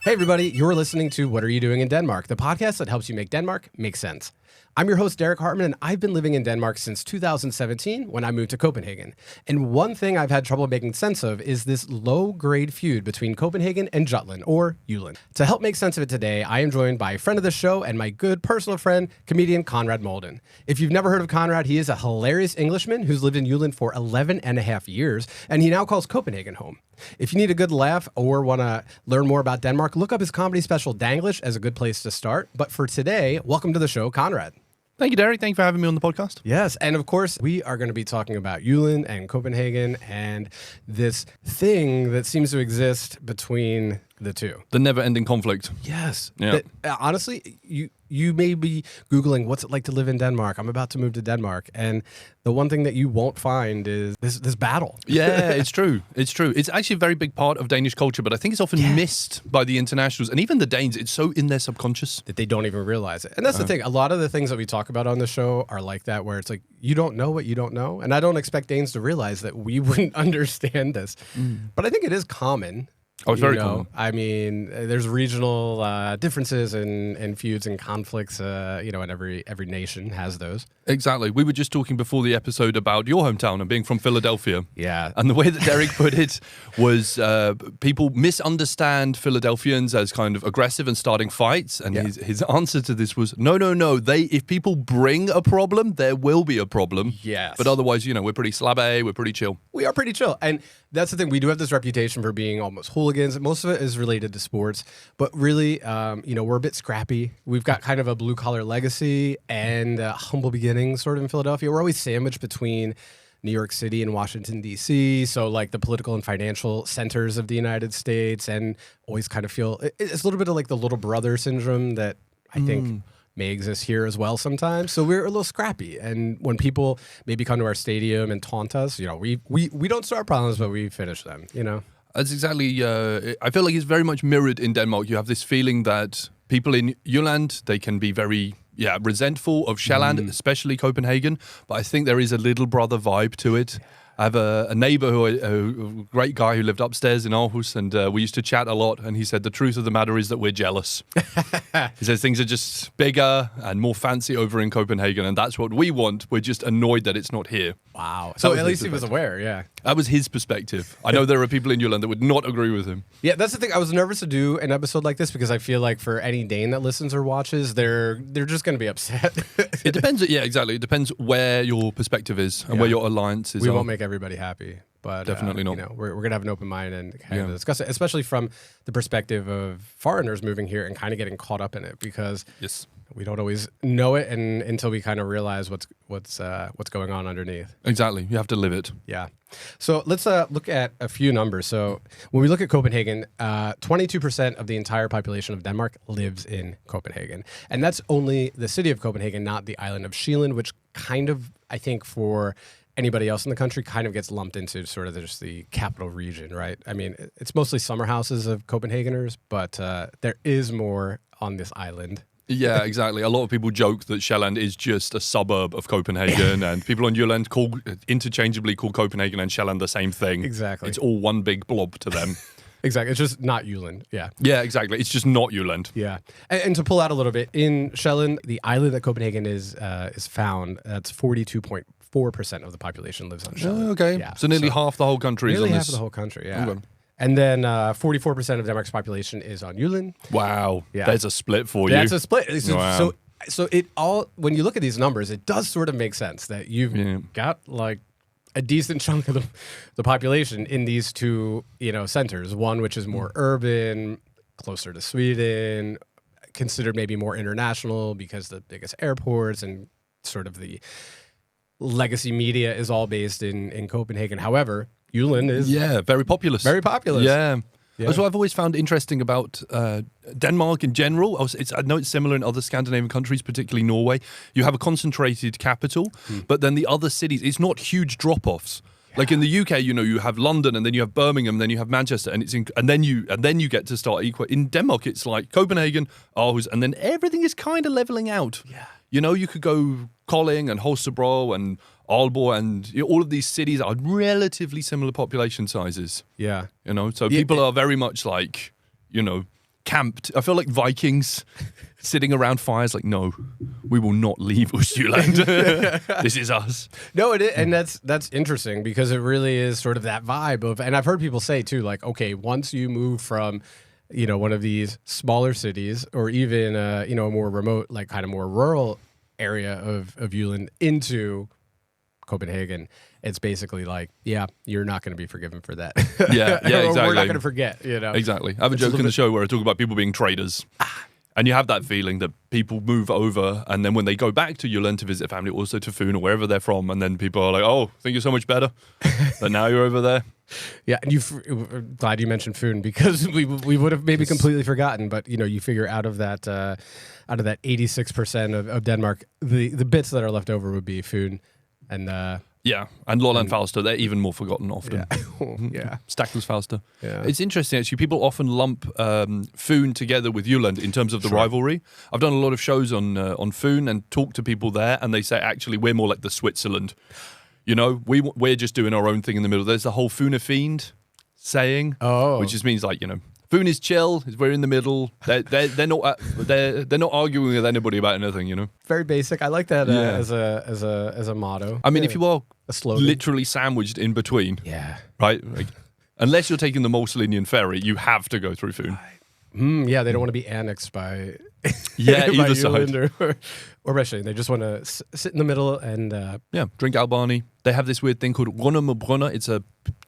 Hey everybody, you're listening to What Are You Doing in Denmark, the podcast that helps you make Denmark make sense. I'm your host, Derek Hartman, and I've been living in Denmark since 2017 when I moved to Copenhagen. And one thing I've had trouble making sense of is this low-grade feud between Copenhagen and Jutland, or Jutland. To help make sense of it today, I am joined by a friend of the show and my good personal friend, comedian Conrad Molden. If you've never heard of Conrad, he is a hilarious Englishman who's lived in Jutland for 11 and a half years, and he now calls Copenhagen home. If you need a good laugh or want to learn more about Denmark, look up his comedy special, Danglish, as a good place to start. But for today, welcome to the show, Conrad. Thank you, Derek. Thank you for having me on the podcast. Yes, and of course, we are going to be talking about Jutland and Copenhagen and this thing that seems to exist between the two. The never-ending conflict. Yes. Yeah. Honestly, you may be Googling, what's it like to live in Denmark? I'm about to move to Denmark. And the one thing that you won't find is this battle. Yeah, it's true. It's true. It's actually a very big part of Danish culture, but I think it's often missed by the internationals. And even the Danes, it's so in their subconscious. That they don't even realize it. And that's the thing. A lot of the things that we talk about on the show are like that, where it's like, you don't know what you don't know. And I don't expect Danes to realize that we wouldn't understand this. But I think it is common. Oh, it's very common. I mean, there's regional differences and feuds and conflicts, and every nation has those. Exactly. We were just talking before the episode about your hometown and being from Philadelphia. Yeah. And the way that Derek put it was people misunderstand Philadelphians as kind of aggressive and starting fights. And his answer to this was, no. If people bring a problem, there will be a problem. Yes. But otherwise, we're pretty slabby, we're pretty chill. We are pretty chill. And that's the thing. We do have this reputation for being almost hooligans. Most of it is related to sports. But really, we're a bit scrappy. We've got kind of a blue-collar legacy and humble beginnings sort of in Philadelphia. We're always sandwiched between New York City and Washington, D.C., so like the political and financial centers of the United States, and always kind of feel it's a little bit of like the little brother syndrome that I think may exist here as well sometimes. So we're a little scrappy. And when people maybe come to our stadium and taunt us, we don't start problems, but we finish them, That's exactly, I feel like it's very much mirrored in Denmark. You have this feeling that people in Jutland, they can be very resentful of Jutland, especially Copenhagen. But I think there is a little brother vibe to it. I have a neighbor, a great guy who lived upstairs in Aarhus, and we used to chat a lot, and he said the truth of the matter is that we're jealous. He says things are just bigger and more fancy over in Copenhagen, and that's what we want. We're just annoyed that it's not here. Wow. So at least he was aware, yeah. That was his perspective. I know there are people in Jutland that would not agree with him. Yeah, that's the thing. I was nervous to do an episode like this because I feel like for any Dane that listens or watches, they're just going to be upset. It depends. Yeah, exactly. It depends where your perspective is and where your alliances are. We won't make everybody happy, but definitely not. We're going to have an open mind and kind of discuss it, especially from the perspective of foreigners moving here and kind of getting caught up in it because we don't always know it until we kind of realize what's going on underneath. Exactly. You have to live it. Yeah. So let's look at a few numbers. So when we look at Copenhagen, 22% of the entire population of Denmark lives in Copenhagen. And that's only the city of Copenhagen, not the island of Jutland, which kind of, I think for anybody else in the country, kind of gets lumped into sort of just the capital region, right? I mean, it's mostly summer houses of Copenhageners, but there is more on this island. Yeah, exactly. A lot of people joke that Jutland is just a suburb of Copenhagen, and people on Jutland interchangeably call Copenhagen and Jutland the same thing. Exactly. It's all one big blob to them. Exactly. It's just not Jutland. Yeah. Yeah, exactly. It's just not Jutland. Yeah. And to pull out a little bit, in Jutland, the island that Copenhagen is found, that's 42.4% of the population lives on Jutland. Okay. Yeah. So nearly half the whole country is on this. Nearly half of the whole country, yeah. Okay. And then 44% of Denmark's population is on Jutland. Wow. Yeah. There's a split for you. That's a split. Wow. So it all, when you look at these numbers, it does sort of make sense that you've got like a decent chunk of the population in these two, centers. One which is more urban, closer to Sweden, considered maybe more international because the biggest airports and sort of the legacy media is all based in Copenhagen. However, Jutland is very populous. Very populous. Yeah. That's what I've always found interesting about Denmark in general. I know it's similar in other Scandinavian countries, particularly Norway. You have a concentrated capital, but then the other cities, it's not huge drop-offs. Yeah. Like in the UK, you have London, and then you have Birmingham, and then you have Manchester, and then you get to start equal. In Denmark, it's like Copenhagen, Aarhus, and then everything is kind of leveling out. Yeah. You could go Kolding and Holstebro and Aalborg, and all of these cities are relatively similar population sizes. Yeah. So people are very much like, camped. I feel like Vikings sitting around fires like, no, we will not leave Jutland. This is us. No, it is, and that's interesting because it really is sort of that vibe of, and I've heard people say too, like, okay, once you move from, one of these smaller cities or even, a more remote, like kind of more rural area of Jutland into Copenhagen, it's basically like, yeah, you're not going to be forgiven for that. Yeah, exactly. We're not going to forget, Exactly. I have a joke in the show where I talk about people being traders. And you have that feeling that people move over, and then when they go back to Jutland to visit family, also to Fyn or wherever they're from, and then people are like, "Oh, I think you're so much better," but now you're over there. Yeah, and glad you mentioned Fyn because we would have maybe completely forgotten, but you figure out of that 86% of Denmark, the bits that are left over would be Fyn, and yeah, and Lolland Falster, they're even more forgotten often. Yeah. Stakkels Falster. Yeah. It's interesting, actually. People often lump Fyn together with Jutland in terms of the rivalry. I've done a lot of shows on Fyn and talked to people there, and they say, actually, we're more like the Switzerland. We're just doing our own thing in the middle. There's the whole Fynafiend saying, which just means like, Fyn is chill. We're in the middle. They're not arguing with anybody about anything. Very basic. I like that as a motto. I mean, if you are a slogan, literally sandwiched in between, right? Like, unless you're taking the Molslinian ferry, you have to go through Fyn. Yeah, they don't want to be annexed by either side, or Russian. They just want to sit in the middle and drink Albani. They have this weird thing called runner. It's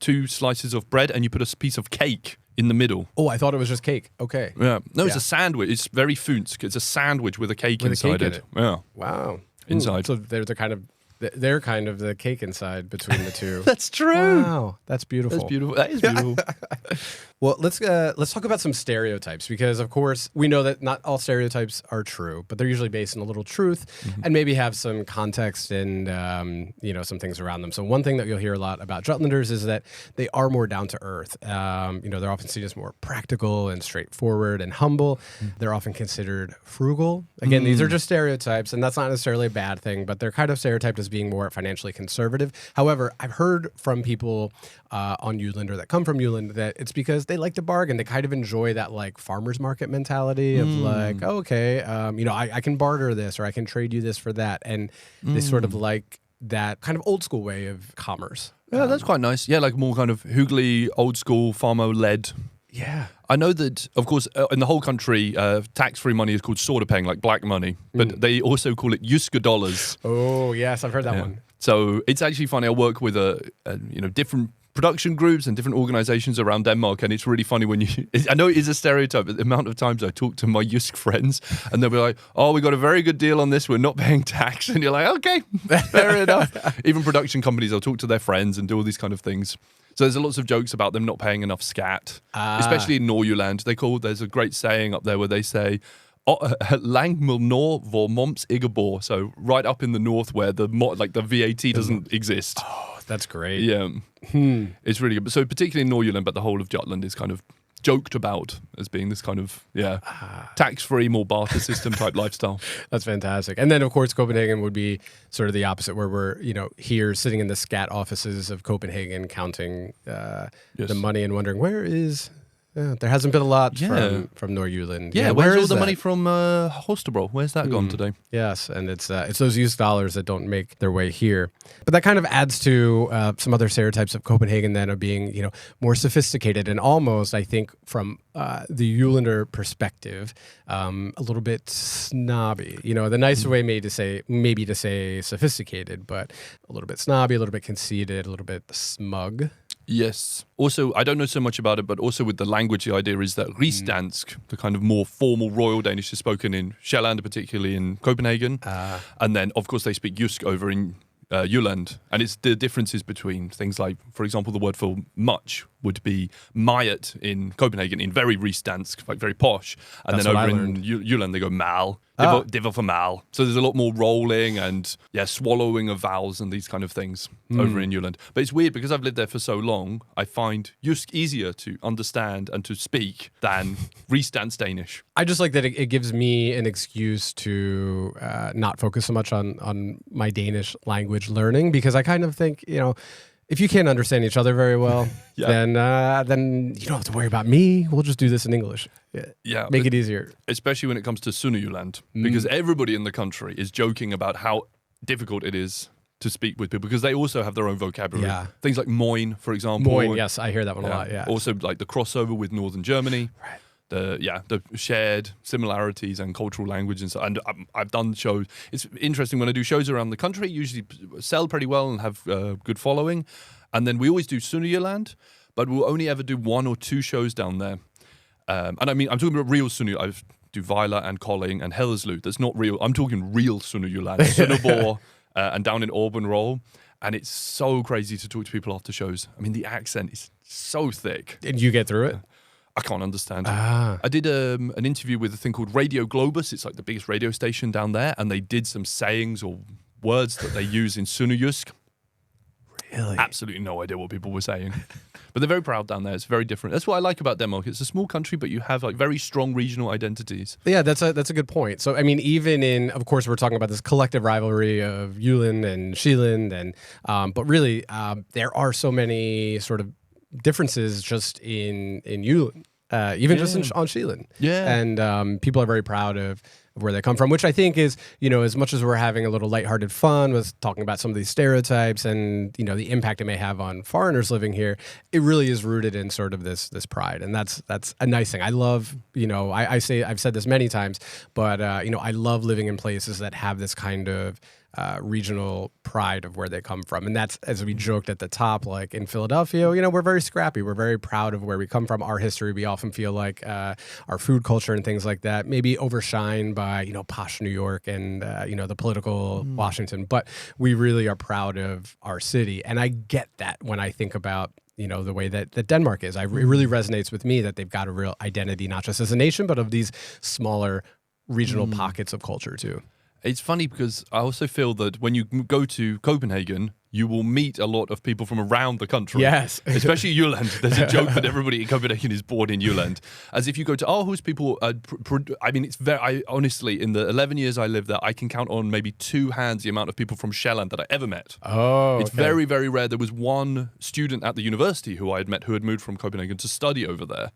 2 slices of bread, and you put a piece of cake in the middle. Oh, I thought it was just cake. Okay. Yeah. No, it's a sandwich. It's very Fynsk. It's a sandwich with a cake inside it. Yeah. Wow. Inside. So they're kind of the cake inside between the two. That's true. Wow, that's beautiful. That is beautiful. Well, let's talk about some stereotypes because, of course, we know that not all stereotypes are true, but they're usually based on a little truth and maybe have some context and some things around them. So one thing that you'll hear a lot about Jutlanders is that they are more down to earth. They're often seen as more practical and straightforward and humble. They're often considered frugal. Again, these are just stereotypes, and that's not necessarily a bad thing, but they're kind of stereotyped as being more financially conservative. However, I've heard from people on Jutland or that come from Jutland that it's because they like to bargain. They kind of enjoy that like farmer's market mentality of like, I can barter this or I can trade you this for that. And they sort of like that kind of old school way of commerce. Yeah, that's quite nice. Yeah, like more kind of hygge, old school, farmer-led. Yeah. I know that, of course, in the whole country, tax-free money is called sortepeng, like black money, but they also call it jyske dollars. Oh, yes, I've heard that one. So it's actually funny. I work with different production groups and different organizations around Denmark, and it's really funny when I know it is a stereotype, but the amount of times I talk to my jysk friends, and they'll be like, "Oh, we got a very good deal on this. We're not paying tax," and you're like, "Okay, fair enough." Even production companies, they'll talk to their friends and do all these kind of things. So there's lots of jokes about them not paying enough scat, especially in Nordjylland. There's a great saying up there where they say, "Lang mod nord hvor moms ikke bor." So right up in the north where the VAT doesn't exist. Oh, that's great. Yeah, it's really good. But so particularly in Nordjylland, but the whole of Jutland is kind of joked about as being this kind of tax-free, more barter system type lifestyle. That's fantastic. And then of course Copenhagen would be sort of the opposite, where we're here sitting in the scat offices of Copenhagen, counting the money and wondering where is. There hasn't been a lot from Nordjylland. Yeah, where's all the money from Holstebro? Where's that gone today? Yes, and it's those used dollars that don't make their way here. But that kind of adds to some other stereotypes of Copenhagen then of being more sophisticated and almost, I think, from the Jutlander perspective, a little bit snobby. The nicer way maybe to say sophisticated, but a little bit snobby, a little bit conceited, a little bit smug. Yes. Also, I don't know so much about it, but also with the language, the idea is that rigsdansk, the kind of more formal Royal Danish, is spoken in Sjælland, particularly in Copenhagen. And then, of course, they speak jysk over in Jutland. And it's the differences between things like, for example, the word for much would be meget in Copenhagen, in very rigsdansk, like very posh. And That's then over in Jutland, they go mal. Det var for mal. So there's a lot more rolling and swallowing of vowels and these kind of things over in Jutland. But it's weird because I've lived there for so long, I find jysk easier to understand and to speak than rigsdansk Danish. I just like that it gives me an excuse to not focus so much on my Danish language learning, because I kind of think, If you can't understand each other very well, Yeah. then you don't have to worry about me. We'll just do this in English. Yeah, Make it easier. especially when it comes to Jutland, because everybody in the country is joking about how difficult it is to speak with people because they also have their own vocabulary. Yeah. Things like moin, for example. Moin, yes, I hear that one a lot. Yeah. Also, like the crossover with northern Germany. Right. The shared similarities and cultural language and so. And I've done shows. It's interesting when I do shows around the country. Usually sell pretty well and have good following, and then we always do Jutland, but we'll only ever do 1 or 2 shows down there. And I mean, I'm talking about real Sunderland. I do Vejle and Kolding and Hellerslu. That's not real. I'm talking real Sunderland, Sunderborg, and down in Auburn Roll. And it's so crazy to talk to people after shows. I mean, the accent is so thick. And you get through it? I can't understand it. I did an interview with a thing called Radio Globus. It's like the biggest radio station down there. And they did some sayings or words that they use in Sunnajysk. Really? Absolutely no idea what people were saying. But they're very proud down there. It's very different. That's what I like about Denmark. It's a small country, but you have like very strong regional identities. Yeah, that's a good point. So, I mean, even in, of course, we're talking about this collective rivalry of Jutland and Sjælland, and but really, there are so many sort of differences just in Jutland, even just on Sjælland. Yeah. And people are very proud of where they come from, which I think is, as much as we're having a little lighthearted fun with talking about some of these stereotypes and, the impact it may have on foreigners living here, it really is rooted in sort of this pride. And that's a nice thing. I love, I've said this many times, but, I love living in places that have this kind of regional pride of where they come from. And that's, as we joked at the top, like in Philadelphia, we're very scrappy. We're very proud of where we come from, our history. We often feel like our food culture and things like that maybe overshine by, posh New York and, the political Washington. But we really are proud of our city. And I get that when I think about the way that Denmark is. It really resonates with me that they've got a real identity, not just as a nation, but of these smaller regional pockets of culture too. It's funny because I also feel that when you go to Copenhagen, you will meet a lot of people from around the country. Yes. Especially Jutland. There's a joke that everybody in Copenhagen is born in Jutland. As if you go to Aarhus, people, I mean, it's very, honestly, in the 11 years I lived there, I can count on maybe 2 hands the amount of people from Sjælland that I ever met. Oh, It's very, very rare. There was one student at the university who I had met who had moved from Copenhagen to study over there.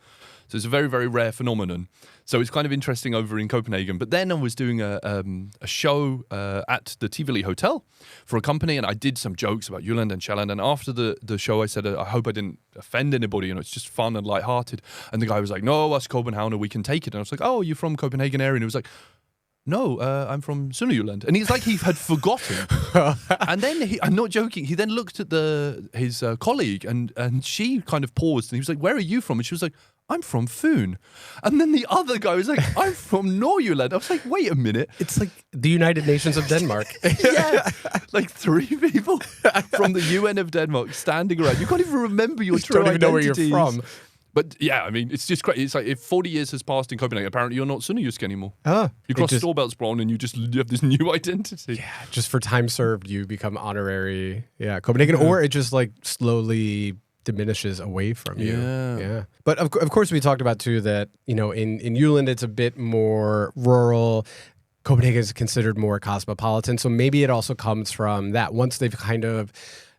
So it's a very, very rare phenomenon. So it's kind of interesting over in Copenhagen. But then I was doing a show at the Tivoli Hotel for a company, and I did some jokes about Jutland and Sjælland. And after the show, I said, I hope I didn't offend anybody. It's just fun and lighthearted. And the guy was like, no, us Copenhagener, we can take it. And I was like, oh, you're from Copenhagen area? And he was like, no, I'm from Jutland. And he's like, he had forgotten. And then, I'm not joking, he then looked at his colleague and she kind of paused and he was like, where are you from? And she was like, I'm from Fyn. And then the other guy was like, I'm from Nordjylland. I was like, wait a minute. It's like the United Nations of Denmark. Yeah. Like 3 people from the UN of Denmark standing around. You can't even remember your true identities. Don't even know where you're from. But yeah, I mean, it's just crazy. It's like if 40 years has passed in Copenhagen, apparently you're not Sønderjysk anymore. You cross Storebæltsbroen and you have this new identity. Yeah, just for time served, you become honorary. Yeah, Copenhagen, or it just like slowly diminishes away from you. Yeah. But of course, we talked about too that in Jutland it's a bit more rural. Copenhagen is considered more cosmopolitan, so maybe it also comes from that. Once they've kind of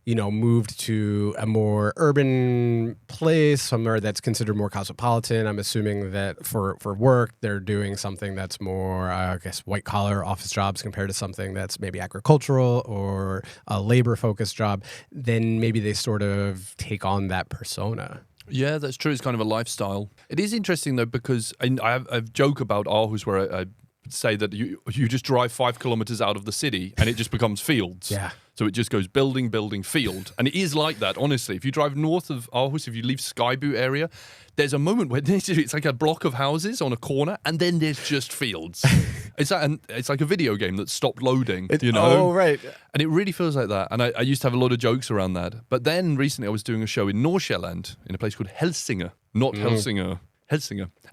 moved to a more urban place, somewhere that's considered more cosmopolitan. I'm assuming that for work, they're doing something that's more, white collar office jobs compared to something that's maybe agricultural or a labor focused job. Then maybe they sort of take on that persona. Yeah, that's true. It's kind of a lifestyle. It is interesting though, because I have a joke about Aarhus where I say that you just drive 5 kilometers out of the city and it just becomes fields. Yeah. So it just goes building, field. And it is like that, honestly. If you drive north of Aarhus, if you leave Skybu area, there's a moment where it's like a block of houses on a corner and then there's just fields. It's like a video game that stopped loading, Oh, right. And it really feels like that. And I used to have a lot of jokes around that. But then recently I was doing a show in Nordsjælland in a place called Helsinge, not Helsinger.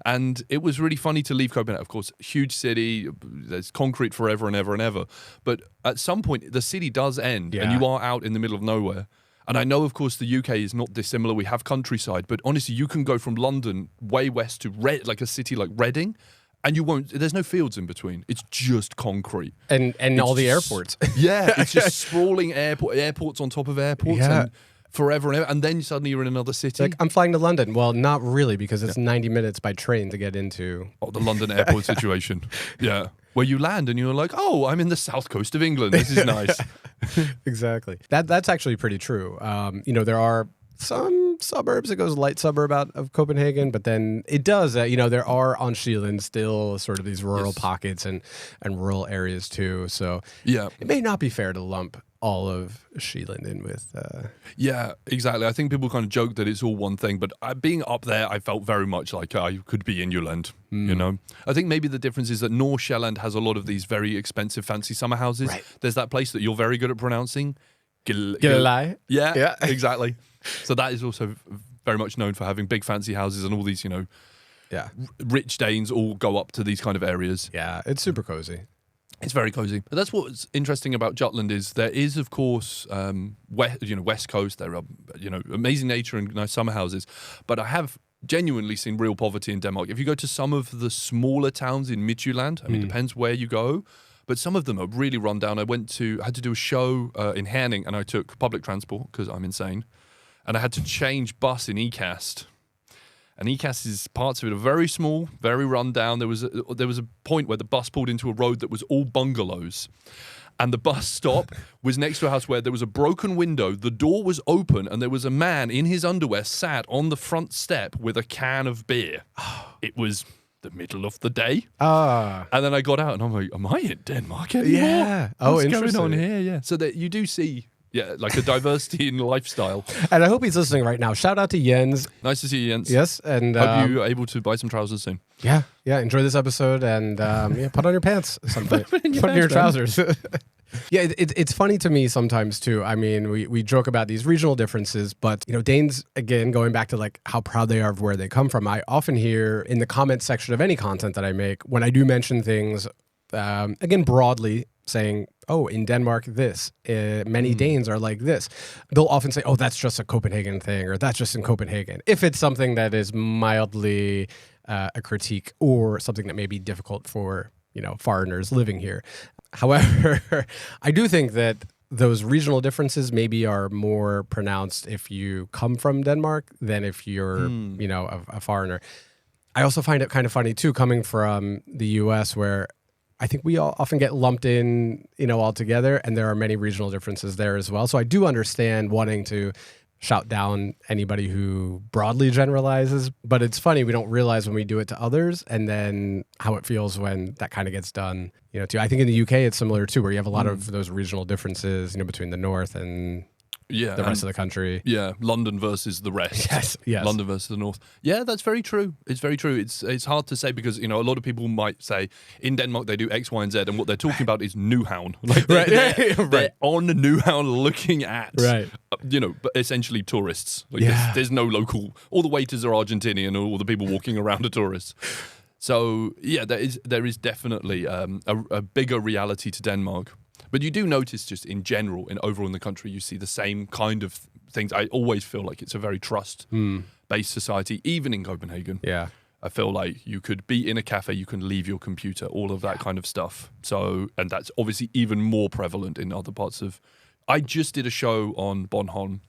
And it was really funny to leave Copenhagen. Of course, huge city, there's concrete forever and ever and ever. But at some point, the city does end and you are out in the middle of nowhere. And I know, of course, the UK is not dissimilar. We have countryside. But honestly, you can go from London way west to like a city like Reading, and there's no fields in between. It's just concrete. And all the airports. Yeah, it's just sprawling airports on top of airports. Yeah. And forever and ever, and then suddenly you're in another city. Like, I'm flying to London. Well, not really, because it's 90 minutes by train to get into. Oh, the London airport situation. Yeah. Where you land and you're like, oh, I'm in the south coast of England. This is nice. Exactly. That's actually pretty true. There are some suburbs. It goes light suburb out of Copenhagen, but then it does. There are on Jutland still sort of these rural pockets and rural areas too. So it may not be fair to lump all of Jutland in with. Yeah, exactly. I think people kind of joke that it's all one thing, but being up there, I felt very much like I could be in Jutland. You know, I think maybe the difference is that North Sjælland has a lot of these very expensive, fancy summer houses. Right. There's that place that you're very good at pronouncing. Gilleleje. Yeah, exactly. So that is also very much known for having big fancy houses, and all these, rich Danes all go up to these kind of areas. Yeah, it's super cozy. It's very cozy. But that's what's interesting about Jutland is there is, of course, West Coast. There are, amazing nature and nice summer houses. But I have genuinely seen real poverty in Denmark. If you go to some of the smaller towns in Midtjylland, it depends where you go, but some of them are really run down. I had to do a show in Herning, and I took public transport because I'm insane. And I had to change bus in ECAST. And ECAST's parts of it are very small, very run down. There was a point where the bus pulled into a road that was all bungalows. And the bus stop was next to a house where there was a broken window, the door was open, and there was a man in his underwear sat on the front step with a can of beer. It was the middle of the day. And then I got out and I'm like, am I in Denmark anymore? Yeah. What's going on here? Yeah. So that you do see... Yeah, like a diversity in lifestyle. And I hope he's listening right now. Shout out to Jens. Nice to see you, Jens. Yes, and hope you're able to buy some trousers soon. Yeah. Enjoy this episode and put on your pants sometime. Put on your trousers. Yeah, it's funny to me sometimes too. I mean, we joke about these regional differences, but Danes, again, going back to like how proud they are of where they come from. I often hear in the comment section of any content that I make when I do mention things, again broadly, saying, oh, in Denmark, this. Many Danes are like this. They'll often say, oh, that's just a Copenhagen thing, or that's just in Copenhagen. If it's something that is mildly a critique or something that may be difficult for, foreigners living here. However, I do think that those regional differences maybe are more pronounced if you come from Denmark than if you're, a foreigner. I also find it kind of funny, too, coming from the U.S., where I think we all often get lumped in, all together, and there are many regional differences there as well. So I do understand wanting to shout down anybody who broadly generalizes, but it's funny, we don't realize when we do it to others and then how it feels when that kind of gets done, too. I think in the UK it's similar too, where you have a lot of those regional differences, between the north and the rest of the country. Yeah, London versus the rest. Yes. London versus the north. Yeah, that's very true. It's very true. It's hard to say because, a lot of people might say in Denmark they do X, Y, and Z, and what they're talking about is Nyhavn. Like they're on Nyhavn looking at, but essentially tourists. Like there's no local, all the waiters are Argentinian, all the people walking around are tourists. So, yeah, there is definitely a bigger reality to Denmark. But you do notice just in general, overall in the country, you see the same kind of things. I always feel like it's a very trust-based society, even in Copenhagen. Yeah. I feel like you could be in a cafe, you can leave your computer, all of that kind of stuff. So, and that's obviously even more prevalent in other parts of... I just did a show on Bornholm,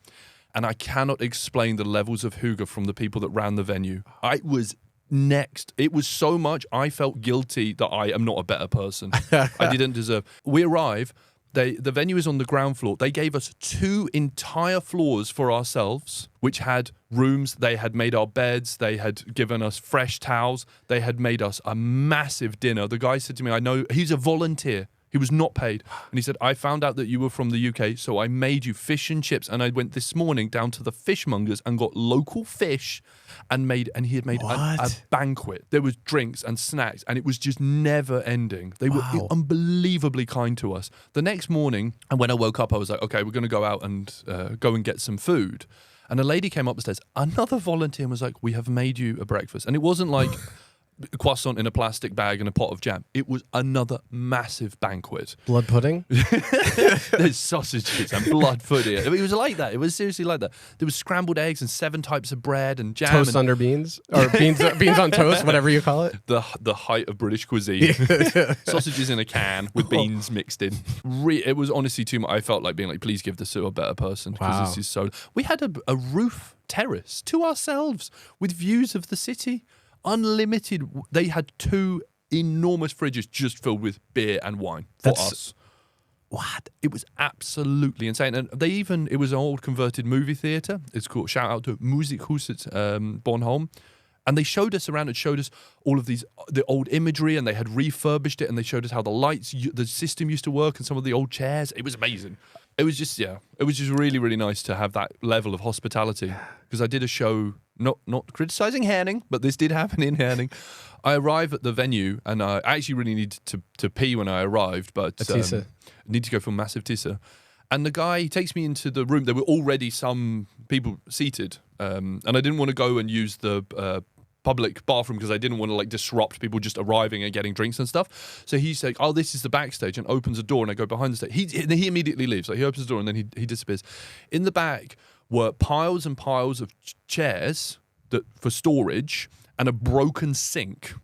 and I cannot explain the levels of hygge from the people that ran the venue. I was... Next, it was so much I felt guilty that I am not a better person. I didn't deserve. We arrive, the venue is on the ground floor. They gave us 2 entire floors for ourselves, which had rooms. They had made our beds. They had given us fresh towels. They had made us a massive dinner. The guy said to me, I know, he's a volunteer. He was not paid. And he said, I found out that you were from the UK, so I made you fish and chips. And I went this morning down to the fishmongers and got local fish and he had made a banquet. There was drinks and snacks, and it was just never ending. They were unbelievably kind to us. The next morning, and when I woke up, I was like, okay, we're going to go out and go and get some food. And a lady came up the stairs, another volunteer, and was like, we have made you a breakfast. And it wasn't like... croissant in a plastic bag and a pot of jam. It was another massive banquet. Blood pudding? There's sausages and blood pudding. It was like that. It was seriously like that. There was scrambled eggs and 7 types of bread and jam. Toast under beans? Or beans on toast, whatever you call it? The height of British cuisine. Sausages in a can with beans mixed in. It was honestly too much. I felt like being like, please give this to a better person. Because this is so... We had a roof terrace to ourselves with views of the city. Unlimited. They had 2 enormous fridges just filled with beer and wine for us. What? It was absolutely insane. And it was an old converted movie theatre. It's called, shout out to Musikhuset Bornholm. And they showed us around and showed us all of the old imagery, and they had refurbished it, and they showed us how the system used to work and some of the old chairs. It was amazing. It was just really, really nice to have that level of hospitality. Because I did a show, not criticising Herning, but this did happen in Herning. I arrived at the venue, and I actually really needed to pee when I arrived, but need to go for a massive tissa. And the guy takes me into the room. There were already some people seated, and I didn't want to go and use the public bathroom because I didn't want to like disrupt people just arriving and getting drinks and stuff. So he's like, "Oh, this is the backstage," and opens a door, and I go behind the stage. He immediately leaves. Like he opens the door and then he disappears. In the back were piles and piles of chairs for storage and a broken sink.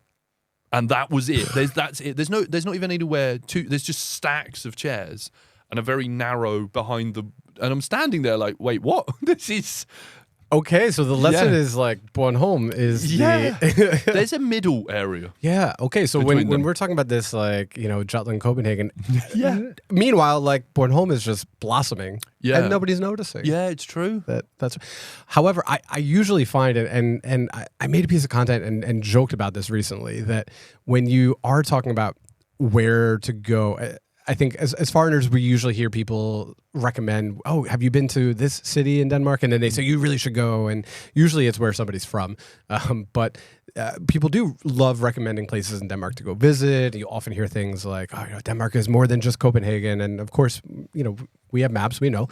And that was it. That's it. There's not even anywhere to. There's just stacks of chairs and a very narrow behind the. And I'm standing there like, wait, what? This is. Okay, so the lesson is like Bornholm is There's a middle area. Yeah. Okay, so when we're talking about this, like, you know, Jutland, Copenhagen. Meanwhile, like Bornholm is just blossoming. Yeah. And nobody's noticing. Yeah, it's true. That's. However, I usually find it, and I made a piece of content and joked about this recently, that when you are talking about where to go. I think as foreigners, we usually hear people recommend, "Oh, have you been to this city in Denmark?" And then they say, "You really should go." And usually it's where somebody's from. But people do love recommending places in Denmark to go visit. You often hear things like, "Oh, you know, Denmark is more than just Copenhagen." And of course, you know, we have maps, we know.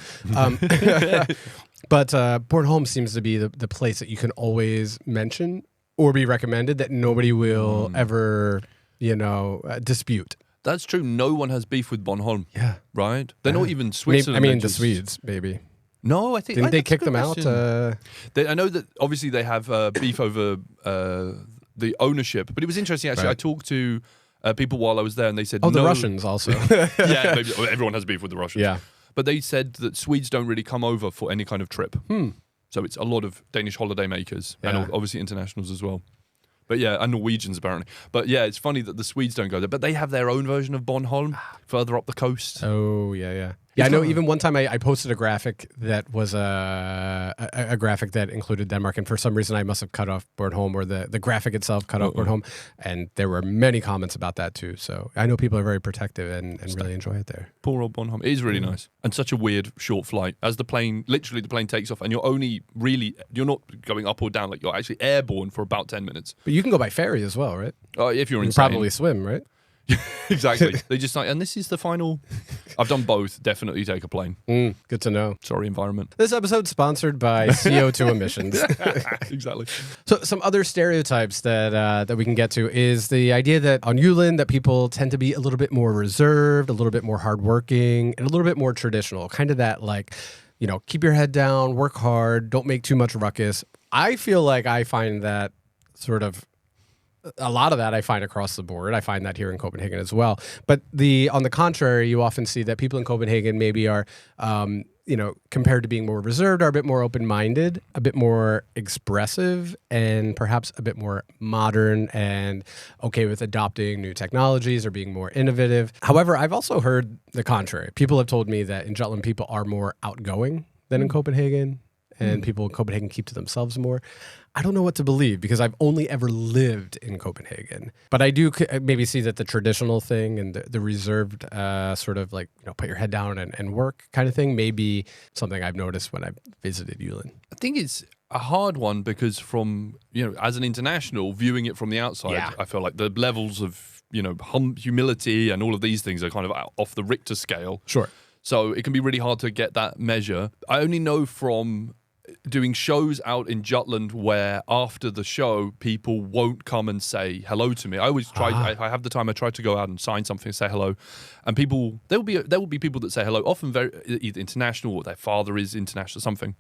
But Bornholm seems to be the place that you can always mention or be recommended that nobody will ever, you know, dispute. That's true. No one has beef with Bornholm. Yeah. Right? They're not even Switzerland. I mean, the Swedes, maybe. No, I think... Didn't they kick them out? I know that obviously they have beef over the ownership, but it was interesting, actually. Right. I talked to people while I was there, and they said... the Russians also. Yeah, maybe, everyone has beef with the Russians. Yeah. But they said that Swedes don't really come over for any kind of trip. So it's a lot of Danish holiday makers, and obviously internationals as well. But yeah, and Norwegians apparently. But yeah, it's funny that the Swedes don't go there. But they have their own version of Bornholm further up the coast. Oh, yeah. Yeah, I know even one time I posted a graphic that was a graphic that included Denmark, and for some reason I must have cut off Bornholm, or the graphic itself cut off Bornholm, and there were many comments about that too. So I know people are very protective and really enjoy it there. Poor old Bornholm. It is really nice. And such a weird short flight. As the plane takes off, and you're not going up or down, like you're actually airborne for about 10 minutes. But you can go by ferry as well, right? Oh, if you're insane. You probably swim, right? Exactly. They just like, and this is the final. I've done both. Definitely take a plane. Good to know. Sorry, environment. This episode's sponsored by CO2 emissions. Exactly. So some other stereotypes that we can get to is the idea that on Jutland that people tend to be a little bit more reserved, a little bit more hardworking, and a little bit more traditional. Kind of that, like, you know, keep your head down, work hard, don't make too much ruckus. I feel like I find that sort of. A lot of that I find across the board. I find that here in Copenhagen as well. But on the contrary, you often see that people in Copenhagen maybe are, you know, compared to being more reserved, are a bit more open-minded, a bit more expressive, and perhaps a bit more modern and okay with adopting new technologies or being more innovative. However, I've also heard the contrary. People have told me that in Jutland, people are more outgoing than in Copenhagen. And people in Copenhagen keep to themselves more. I don't know what to believe because I've only ever lived in Copenhagen. But I do maybe see that the traditional thing and the reserved sort of like, you know, put your head down and work kind of thing may be something I've noticed when I've visited Jutland. I think it's a hard one because from, you know, as an international, viewing it from the outside, I feel like the levels of, you know, humility and all of these things are kind of off the Richter scale. Sure. So it can be really hard to get that measure. I only know from doing shows out in Jutland where after the show, people won't come and say hello to me. I always try, I have the time, I try to go out and sign something, say hello. And people, there will be people that say hello, often very either international or their father is international, something.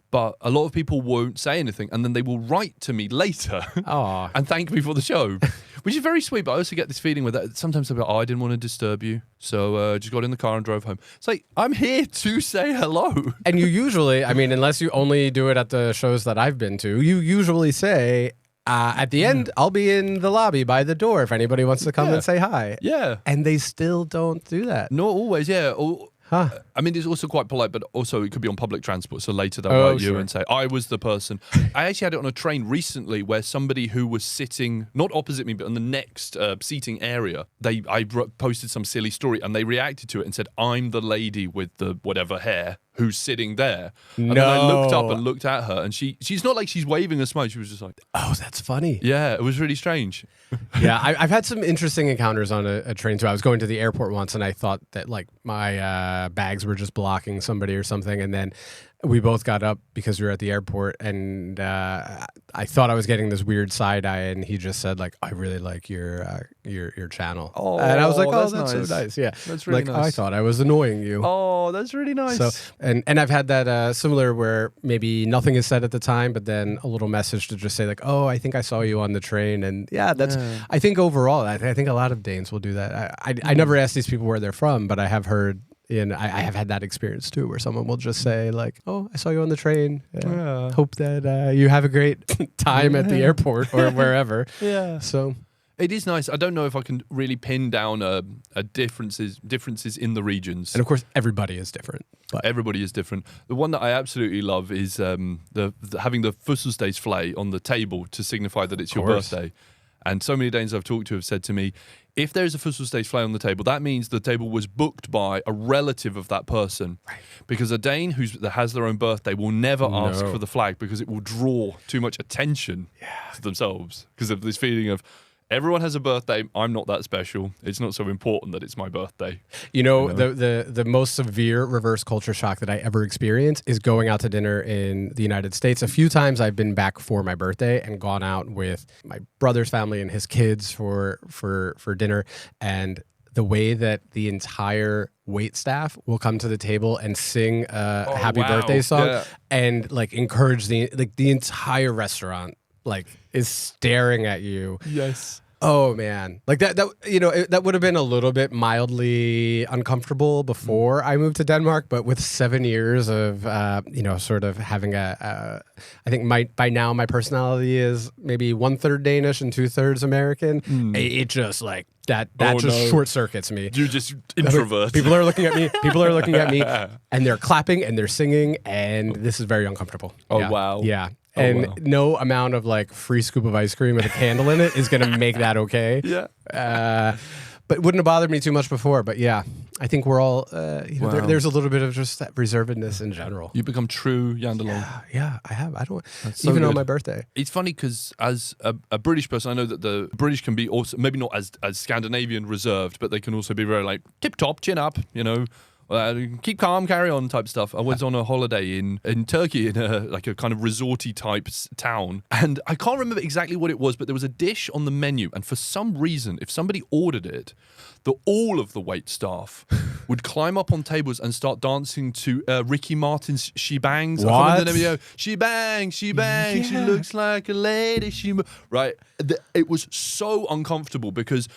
But a lot of people won't say anything, and then they will write to me later and thank me for the show, which is very sweet. But I also get this feeling with that sometimes they'll be like, I didn't want to disturb you, so just got in the car and drove home. It's like, I'm here to say hello. And you usually, I mean, unless you only do it at the shows that I've been to, you usually say, at the end, I'll be in the lobby by the door if anybody wants to come and say hi. Yeah. And they still don't do that. Not always, yeah. I mean, it's also quite polite, but also it could be on public transport. So later they'll write you and say, I was the person. I actually had it on a train recently where somebody who was sitting, not opposite me, but in the next seating area, I posted some silly story and they reacted to it and said, I'm the lady with the whatever hair who's sitting there. And then I looked up and looked at her and she's not like she's waving a smile. She was just like, oh, that's funny. Yeah, it was really strange. Yeah, I've had some interesting encounters on a train too. I was going to the airport once and I thought that like my bags were just blocking somebody or something. And then we both got up because we were at the airport and I thought I was getting this weird side eye and he just said like, I really like your channel. Oh, and I was like, oh, that's nice. So nice. Yeah. That's really nice. I thought I was annoying you. Oh, that's really nice. So, and I've had that similar where maybe nothing is said at the time, but then a little message to just say like, oh, I think I saw you on the train. And I think overall, I think a lot of Danes will do that. I never ask these people where they're from, but I have heard, and I have had that experience too, where someone will just say like, "Oh, I saw you on the train. Hope that you have a great time at the airport or wherever." Yeah. So it is nice. I don't know if I can really pin down differences in the regions. And of course, everybody is different. But everybody is different. The one that I absolutely love is having the fødselsdagsflag on the table to signify that it's your birthday. And so many Danes I've talked to have said to me, if there's a fødselsdagsflag on the table, that means the table was booked by a relative of that person. Right. Because a Dane that has their own birthday will never ask for the flag because it will draw too much attention to themselves. Because of this feeling of, everyone has a birthday. I'm not that special. It's not so important that it's my birthday. You know? The most severe reverse culture shock that I ever experienced is going out to dinner in the United States. A few times I've been back for my birthday and gone out with my brother's family and his kids for dinner. And the way that the entire wait staff will come to the table and sing a happy birthday song and like encourage the entire restaurant like is staring at you. Yes. Oh man, like that that would have been a little bit mildly uncomfortable before I moved to Denmark, but with 7 years of sort of having I think by now my personality is maybe 1/3 Danish and 2/3 American. It just like that short circuits me. You're just introvert. People are looking at me. And they're clapping and they're singing, and this is very uncomfortable. Oh wow. Yeah. And no amount of like free scoop of ice cream with a candle in it is going to make that okay. Yeah. But it wouldn't have bothered me too much before. But yeah, I think we're all, there's a little bit of just that reservedness in general. You become true Jandelong. Yeah, I have. I don't, even on my birthday. It's funny because as a British person, I know that the British can be also, maybe not as Scandinavian reserved, but they can also be very like tip top, chin up, keep calm, carry on type stuff. I was on a holiday in Turkey in a kind of resorty type town. And I can't remember exactly what it was, but there was a dish on the menu. And for some reason, if somebody ordered it, all of the wait staff would climb up on tables and start dancing to Ricky Martin's She Bangs. What? She bangs, she bangs, she looks like a lady. Right. It was so uncomfortable because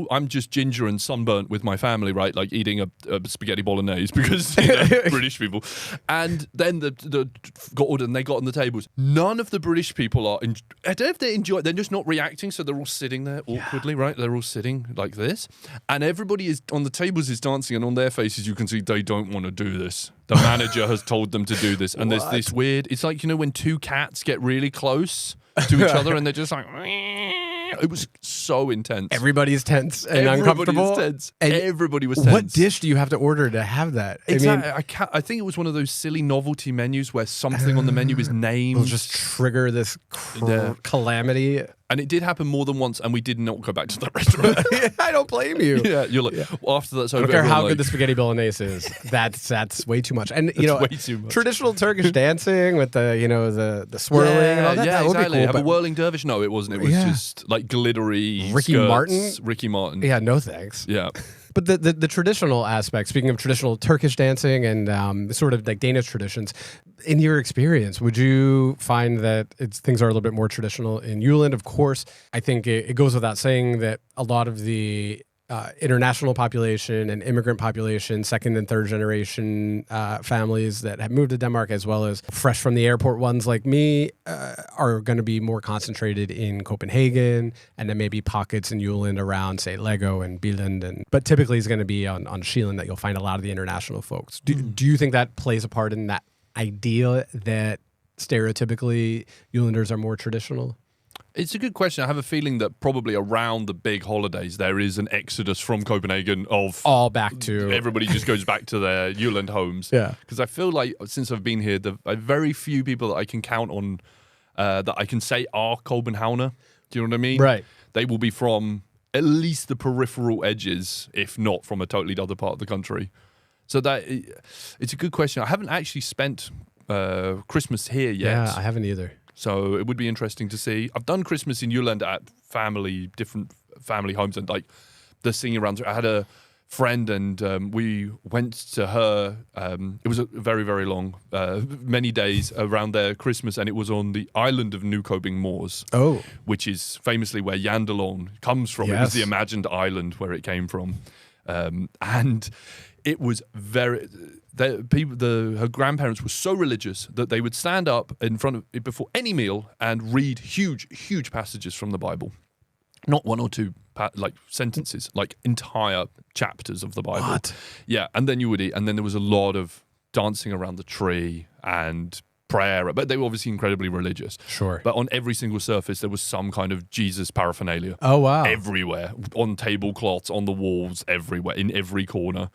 I'm just ginger and sunburnt with my family, right? Like eating a spaghetti bolognese because British people. And then got ordered and they got on the tables. None of the British people I don't know if they enjoy it. They're just not reacting. So they're all sitting there awkwardly, right? They're all sitting like this. And everybody is on the tables is dancing, and on their faces you can see they don't want to do this. The manager has told them to do this. And there's this weird, it's like, when two cats get really close to each other and they're just like, it was so intense. Everybody's tense and uncomfortable. Everybody was tense. What dish do you have to order to have that? Exactly. I think it was one of those silly novelty menus where something on the menu is named. Will just trigger this calamity. And it did happen more than once, and we did not go back to that restaurant. I don't blame you. Yeah, you're like, well, after that's over, I don't care how like, good the spaghetti bolognese is. That's way too much. And way too much. traditional Turkish dancing with the swirling and all that. Yeah, that would exactly. be cool, Have a whirling dervish? No, it wasn't. It was just like glittery Ricky skirts. Martin? Ricky Martin. yeah, no thanks. Yeah. But the traditional aspect, speaking of traditional Turkish dancing and sort of like Danish traditions, in your experience, would you find that things are a little bit more traditional in Jutland? Of course, I think it goes without saying that a lot of the international population and immigrant population, second and third generation families that have moved to Denmark, as well as fresh from the airport ones like me, are going to be more concentrated in Copenhagen, and then maybe pockets in Jutland around, say, Lego and Billund. But typically it's going to be on Sjælland that you'll find a lot of the international folks. Do you think that plays a part in that idea that stereotypically Jutlanders are more traditional? It's a good question. I have a feeling that probably around the big holidays, there is an exodus from Copenhagen of all back to everybody just goes back to their Jutland homes. Yeah. Because I feel like since I've been here, the very few people that I can count on that I can say are Copenhagener. Do you know what I mean? Right. They will be from at least the peripheral edges, if not from a totally other part of the country. So it's a good question. I haven't actually spent Christmas here yet. Yeah, I haven't either. So it would be interesting to see. I've done Christmas in Jutland at different family homes, and like the singing around. I had a friend, and we went to her. It was a very, very long, many days around their Christmas, and it was on the island of Nykøbing Mors. Oh, which is famously where Jandelon comes from. Yes. It was the imagined island where it came from, and it was very. Her grandparents were so religious that they would stand up in front of it before any meal and read huge passages from the Bible, not one or two like sentences, like entire chapters of the Bible. What? Yeah, and then you would eat, and then there was a lot of dancing around the tree and prayer, but they were obviously incredibly religious. Sure. But on every single surface, there was some kind of Jesus paraphernalia. Oh, wow. Everywhere, on tablecloths, on the walls, everywhere, in every corner.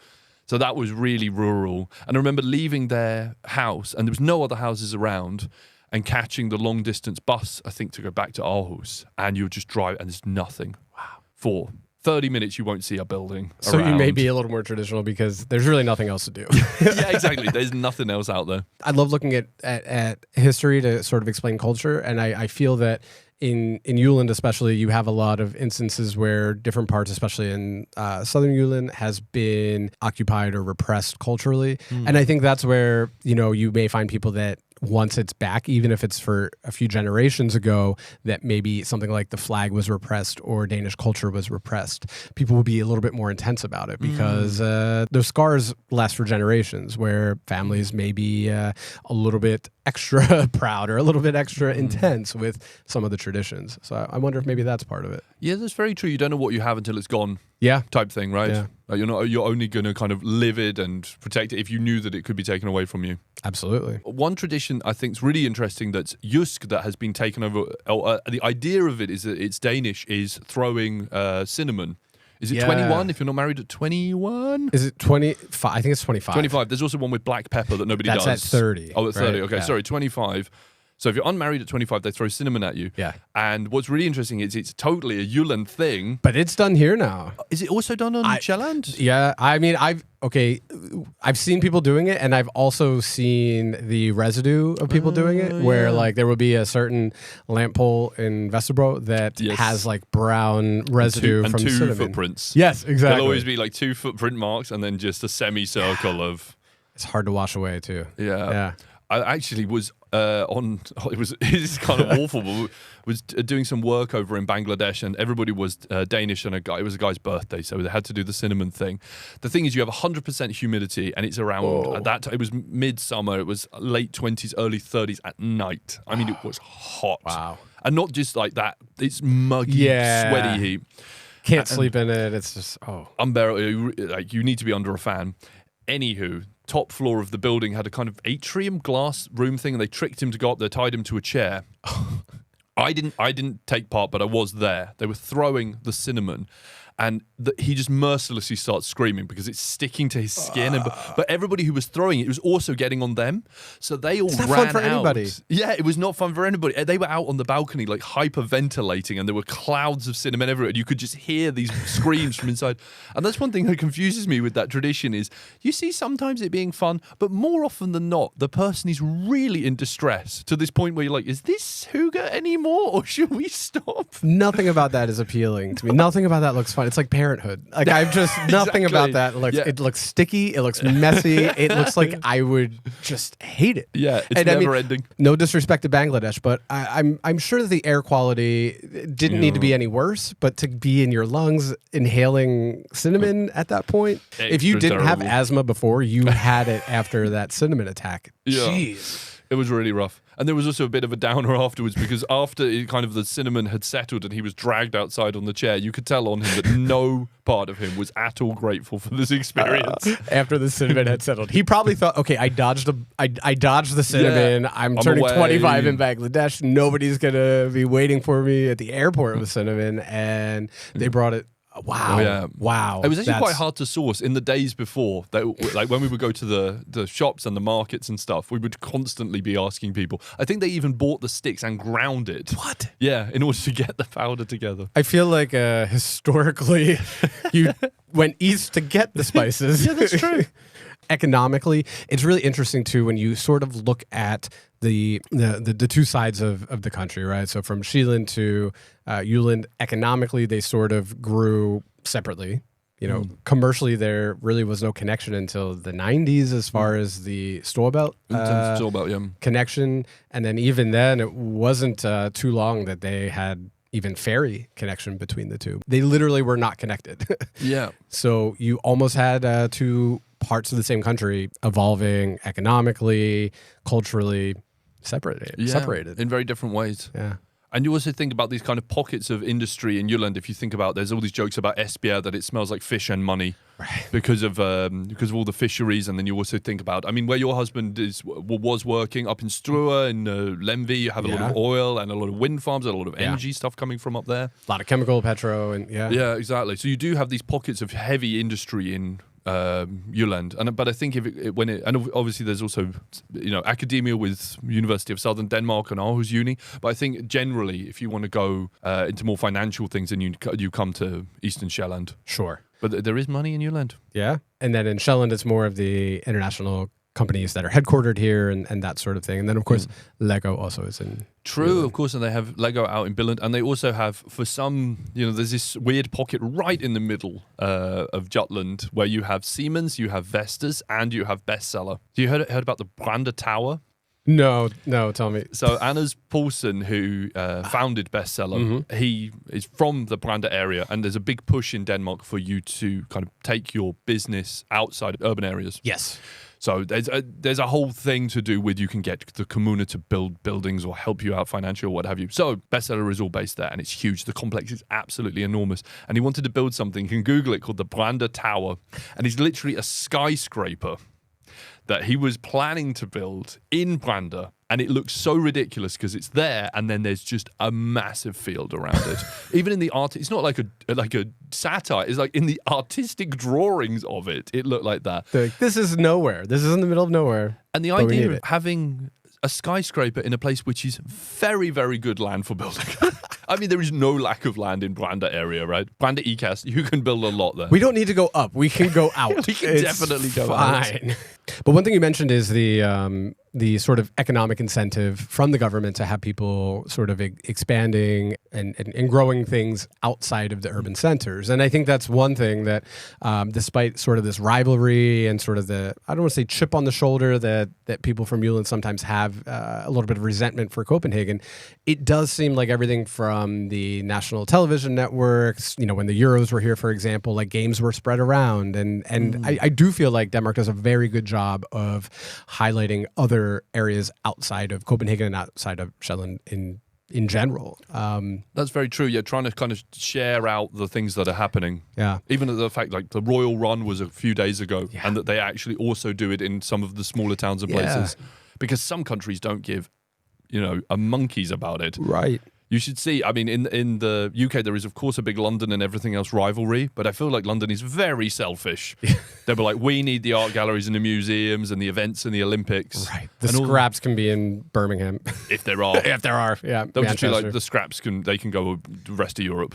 So that was really rural. And I remember leaving their house, and there was no other houses around, and catching the long-distance bus, I think, to go back to Aarhus. And you would just drive, and there's nothing. Wow. For 30 minutes, you won't see a building So around. you may be a little more traditional because there's really nothing else to do. Yeah, exactly. There's nothing else out there. I love looking at history to sort of explain culture, and I feel that in Jutland especially, you have a lot of instances where different parts, especially in southern Jutland, has been occupied or repressed culturally. And I think that's where, you may find people that once it's back, even if it's for a few generations ago, that maybe something like the flag was repressed or Danish culture was repressed, people will be a little bit more intense about it because those scars last for generations, where families may be a little bit extra proud or a little bit extra intense with some of the traditions. So I wonder if maybe that's part of it. Yeah, that's very true. You don't know what you have until it's gone. Yeah. Type thing, right? Yeah. You're only going to kind of live it and protect it if you knew that it could be taken away from you. Absolutely. One tradition I think is really interesting that's Jysk that has been taken over. The idea of it is that it's Danish, is throwing cinnamon. Is it 21 if you're not married at 21? Is it 25? I think it's 25. 25. There's also one with black pepper that nobody does. That's at 30. Oh, at 30. Right? Okay, Yeah. sorry, 25. So if you're unmarried at 25, they throw cinnamon at you. Yeah. And what's really interesting is it's totally a Jutland thing. But it's done here now. Is it also done on Jutland? Yeah, I mean, I've seen people doing it, and I've also seen the residue of people doing it, where like there will be a certain lamp pole in Vesterbro that has like brown residue and from two cinnamon. footprints. Yes, exactly. There'll always be like 2 footprint marks and then just a semicircle of. It's hard to wash away too. Yeah. I actually was it's kind of awful, but was doing some work over in Bangladesh, and everybody was Danish, and it was a guy's birthday, so they had to do the cinnamon thing. The thing is, you have 100% humidity, and it's around at that time, it was midsummer, it was late 20s, early 30s at night. I mean, it was hot. Wow. And not just like that, it's muggy, sweaty heat. Can't sleep in it. It's just unbearable. Like, you need to be under a fan. Anywho, top floor of the building had a kind of atrium glass room thing, and they tricked him to go up there, tied him to a chair. I didn't take part, but I was there. They were throwing the cinnamon, and he just mercilessly starts screaming because it's sticking to his skin. But everybody who was throwing it was also getting on them, so they all ran fun for out. anybody. Yeah, it was not fun for anybody. They were out on the balcony like hyperventilating, and there were clouds of cinnamon everywhere. And you could just hear these screams from inside. And that's one thing that confuses me with that tradition is you see sometimes it being fun, but more often than not, the person is really in distress to this point where you're like, is this hygge anymore, or should we stop? Nothing about that is appealing to me. Nothing about that looks fun. It's like Parenthood. Like I've just nothing about that. It looks sticky. It looks messy. It looks like I would just hate it. Yeah, it's never ending. No disrespect to Bangladesh, but I'm sure that the air quality didn't need to be any worse. But to be in your lungs inhaling cinnamon at that point, if you didn't have asthma before, you had it after that cinnamon attack. Yeah. Jeez. It was really rough. And there was also a bit of a downer afterwards because after the cinnamon had settled and he was dragged outside on the chair, you could tell on him that no part of him was at all grateful for this experience. After the cinnamon had settled, he probably thought, "Okay, I dodged the cinnamon. Yeah, I'm turning 25 in Bangladesh. Nobody's gonna be waiting for me at the airport with cinnamon." And they brought it. Wow. Oh, yeah. Wow. It was actually quite hard to source in the days before. Like when we would go to the shops and the markets and stuff, we would constantly be asking people. I think they even bought the sticks and ground it. What? Yeah, in order to get the powder together. I feel like historically you went east to get the spices. Yeah, that's true. Economically, it's really interesting too when you sort of look at the two sides of the country, right? So from Jutland to Jutland, economically they sort of grew separately. You know, commercially there really was no connection until the 90s as far as the Storbelt connection, and then even then it wasn't too long that they had even ferry connection between the two. They literally were not connected. Yeah. So you almost had two parts of the same country evolving economically, culturally, separated in very different ways. Yeah. And you also think about these kind of pockets of industry in Jutland. If you think about, there's all these jokes about Esbjerg, that it smells like fish and money, right, because of all the fisheries. And then you also think about, I mean, where your husband was working up in Struer in Lemvi, you have a lot of oil and a lot of wind farms and a lot of energy stuff coming from up there. A lot of chemical, petro, and yeah, exactly. So you do have these pockets of heavy industry in Jutland, but I think and obviously there's also academia with University of Southern Denmark and Aarhus Uni, but I think generally if you want to go into more financial things, then you come to Eastern Sjælland. Sure, but there is money in Jutland. Yeah, and then in Sjælland it's more of the international companies that are headquartered here and that sort of thing, and then of course Lego also is in. True, of course, and they have Lego out in Billund, and they also have, for some, there's this weird pocket right in the middle of Jutland where you have Siemens, you have Vestas, and you have Bestseller. Have you heard about the Brande Tower? No, tell me. So Anders Poulsen, who founded Bestseller, he is from the Brande area, and there's a big push in Denmark for you to kind of take your business outside of urban areas. Yes. So there's a whole thing to do with you can get the kommune to build buildings or help you out financially or what have you. So Bestseller is all based there, and it's huge. The complex is absolutely enormous. And he wanted to build something, you can Google it, called the Brande Tower. And it's literally a skyscraper that he was planning to build in Brande. And it looks so ridiculous because it's there, and then there's just a massive field around it. Even in the art, it's not like a satire. It's like in the artistic drawings of it, it looked like that. This is nowhere. This is in the middle of nowhere. And the idea of having a skyscraper in a place which is very, very good land for building. I mean, there is no lack of land in Brande area, right? Brande Ikast, you can build a lot there. We don't need to go up. We can go out. We can definitely go out. But one thing you mentioned is the sort of economic incentive from the government to have people sort of expanding and growing things outside of the urban centers. And I think that's one thing that, despite sort of this rivalry and sort of I don't want to say chip on the shoulder that people from Jutland sometimes have a little bit of resentment for Copenhagen, it does seem like everything from the national television networks, when the Euros were here, for example, like games were spread around. And I do feel like Denmark does a very good job of highlighting other areas outside of Copenhagen and outside of Sjælland in general. That's very true. Yeah, trying to kind of share out the things that are happening. Yeah. Even the fact like the Royal Run was a few days ago, and that they actually also do it in some of the smaller towns and places. Because some countries don't give, a monkeys about it. Right. You should see. I mean, in the UK, there is, of course, a big London and everything else rivalry, but I feel like London is very selfish. They were like, we need the art galleries and the museums and the events and the Olympics. Right. The scraps can be in Birmingham. If there are. If there are, yeah. They'll just be like, the scraps they can go the rest of Europe.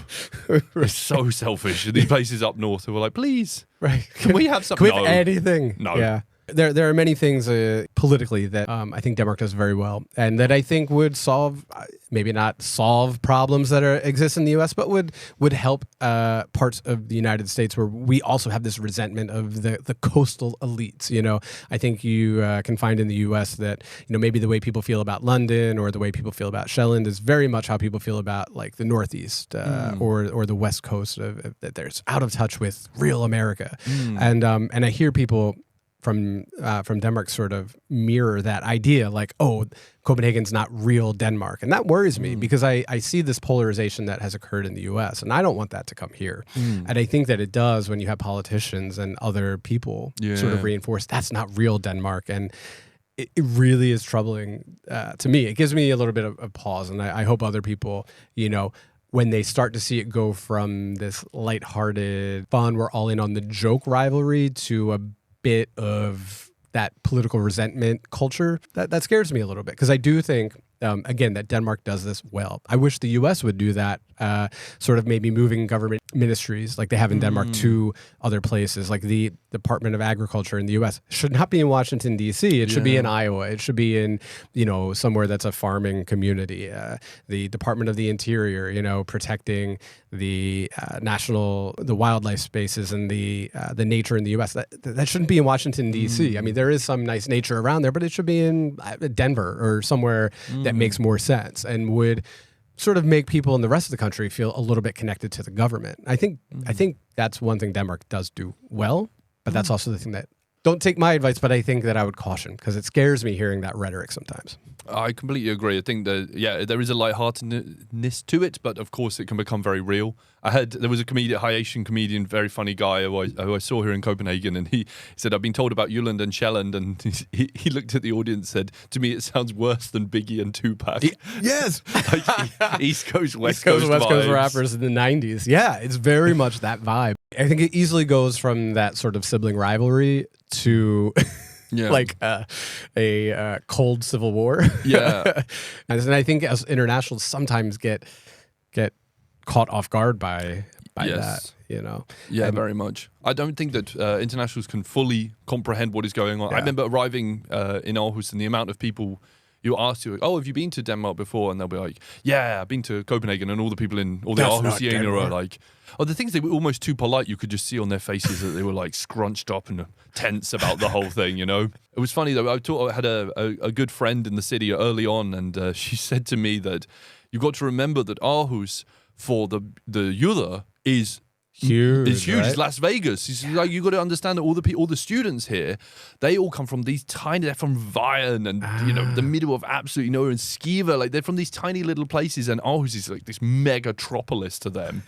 It's so selfish. These places up north who were like, please, right. Can we have something? Can we have anything? No. Yeah. There are many things politically that I think Denmark does very well, and that I think would solve, maybe not solve problems that exist in the U.S., but would help parts of the United States where we also have this resentment of the coastal elites. You know, I think you can find in the U.S. that, you know, maybe the way people feel about London or the way people feel about Jutland is very much how people feel about like the Northeast or the West Coast. That they're out of touch with real America, and I hear people from Denmark sort of mirror that idea, like, oh, Copenhagen's not real Denmark. And that worries me because I see this polarization that has occurred in the US, and I don't want that to come here. And I think that it does when you have politicians and other people sort of reinforce that's not real Denmark. And it really is troubling to me. It gives me a little bit of pause, and I hope other people, you know, when they start to see it go from this lighthearted fun, we're all in on the joke rivalry to a bit of that political resentment culture, that scares me a little bit, because I do think, again, that Denmark does this well. I wish the U.S. would do that, sort of maybe moving government ministries like they have in Denmark to other places. Like the Department of Agriculture in the U.S. should not be in Washington, D.C. It should be in Iowa. It should be in, you know, somewhere that's a farming community. The Department of the Interior, you know, protecting the the wildlife spaces and the nature in the U.S. That shouldn't be in Washington, D.C. I mean, there is some nice nature around there, but it should be in Denver or somewhere that makes more sense and would sort of make people in the rest of the country feel a little bit connected to the government. I think that's one thing Denmark does do well, but that's also the thing that, don't take my advice, but I think that I would caution, because it scares me hearing that rhetoric sometimes. I completely agree. I think that, there is a lightheartedness to it, but of course it can become very real. There was a Haitian comedian, very funny guy who I saw here in Copenhagen, and he said, I've been told about Jutland and Sjælland, and he looked at the audience and said, to me it sounds worse than Biggie and Tupac. Yes! Like, East Coast, West Coast rappers in the 90s. Yeah, it's very much that vibe. I think it easily goes from that sort of sibling rivalry to like a cold civil war. Yeah. And I think as internationals sometimes get caught off guard by that, you know. Yeah, very much. I don't think that internationals can fully comprehend what is going on. I remember arriving in Aarhus, and the amount of people you ask you, oh, have you been to Denmark before? And they'll be like, yeah, I've been to Copenhagen, and all the people in all the Aarhusianer are like, oh, the things they were almost too polite. You could just see on their faces that they were like scrunched up and tense about the whole thing, you know? It was funny though. I had a good friend in the city early on, and she said to me that you got to remember that Aarhus for the jyder is huge. It's huge. Right? It's Las Vegas. It's like, you got to understand that all the students here, they all come from these tiny. They're from Vejen and you know, the middle of absolutely nowhere, and Skive. Like, they're from these tiny little places, and Aarhus is like this megatropolis to them.